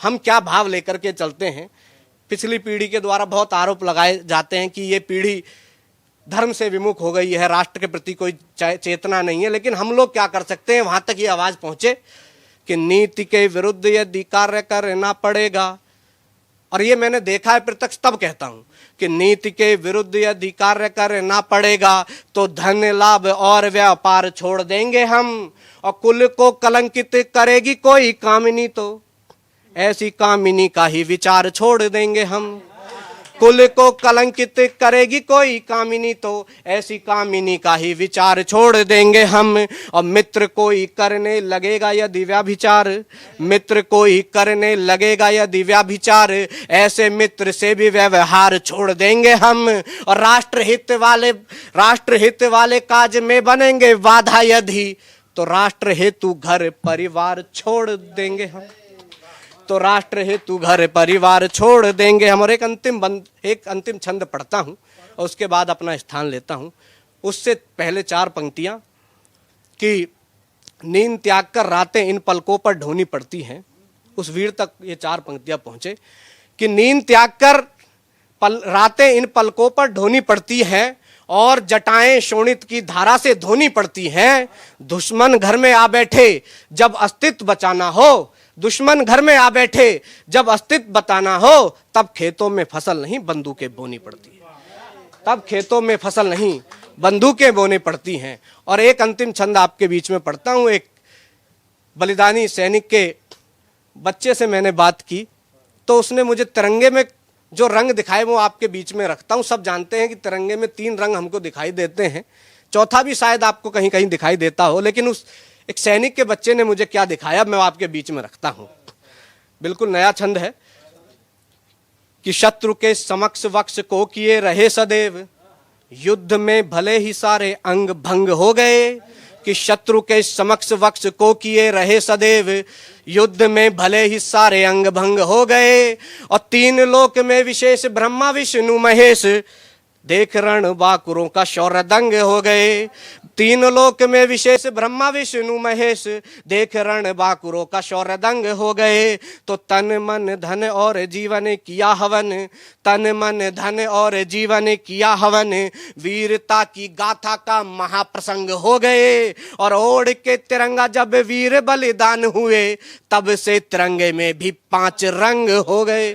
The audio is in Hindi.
हम क्या भाव लेकर के चलते हैं। पिछली पीढ़ी के द्वारा बहुत आरोप लगाए जाते हैं कि ये पीढ़ी धर्म से विमुख हो गई है, राष्ट्र के प्रति कोई चेतना नहीं है, लेकिन हम लोग क्या कर सकते हैं, वहां तक ये आवाज पहुंचे कि नीति के विरुद्ध यदि कार्य करना पड़ेगा, और ये मैंने देखा है प्रत्यक्ष, तब कहता हूं कि नीति के विरुद्ध यदि कार्य करना पड़ेगा तो धन लाभ और व्यापार छोड़ देंगे हम, और कुल को कलंकित करेगी कोई कामिनी तो ऐसी कामिनी का ही विचार छोड़ देंगे हम। कुल को कलंकित करेगी कोई कामिनी तो ऐसी कामिनी का ही विचार छोड़ देंगे हम। और मित्र कोई करने लगेगा यदि व्यभिचार, मित्र कोई करने लगेगा यदि व्यभिचार, ऐसे मित्र से भी व्यवहार छोड़ देंगे हम। और राष्ट्र हित वाले काज में बनेंगे बाधा यदि, तो राष्ट्र हेतु घर परिवार छोड़ देंगे हम, तो राष्ट्र हेतु घर परिवार छोड़ देंगे हम। और एक अंतिम छंद पढ़ता हूं और उसके बाद अपना स्थान लेता हूं। उससे पहले 4 पंक्तियां कि नींद त्याग कर रातें इन पलकों पर ढोनी पड़ती हैं, उस वीर तक ये 4 पंक्तियां पहुंचे कि नींद त्याग कर रातें इन पलकों पर ढोनी पड़ती हैं और जटाएं शोणित की धारा से धोनी पड़ती हैं। दुश्मन घर में आ बैठे जब अस्तित्व बचाना हो, दुश्मन घर में आ बैठे जब अस्तित्व बताना हो, तब खेतों में फसल नहीं बंदूकें बोनी पड़ती है, तब खेतों में फसल नहीं बंदूकें बोनी पड़ती हैं। और एक अंतिम छंद आपके बीच में पढ़ता हूं। एक बलिदानी सैनिक के बच्चे से मैंने बात की तो उसने मुझे तिरंगे में जो रंग दिखाए वो आपके बीच में रखता हूं। सब जानते हैं कि तिरंगे में 3 रंग हमको दिखाई देते हैं, चौथा भी शायद आपको कहीं कहीं दिखाई देता हो, लेकिन उस एक सैनिक के बच्चे ने मुझे क्या दिखाया मैं आपके बीच में रखता हूं। बिल्कुल नया छंद है कि शत्रु के समक्ष वक्ष को किए रहे सदैव, युद्ध में भले ही सारे अंग भंग हो गए, कि शत्रु के समक्ष वक्ष को किए रहे सदैव, युद्ध में भले ही सारे अंग भंग हो गए। और 3 लोक में विशेष ब्रह्मा विष्णु महेश, देख रण बाकुरों का शौर्य दंग हो गए। 3 लोक में विशेष ब्रह्मा विष्णु महेश, देख रण बाकुरों का शौर्य दंग हो गए। तो तन मन धन और जीवन किया हवन, तन मन धन और जीवन किया हवन, वीरता की गाथा का महाप्रसंग हो गए। और ओढ़ के तिरंगा जब वीर बलिदान हुए, तब से तिरंगे में भी 5 रंग हो गए।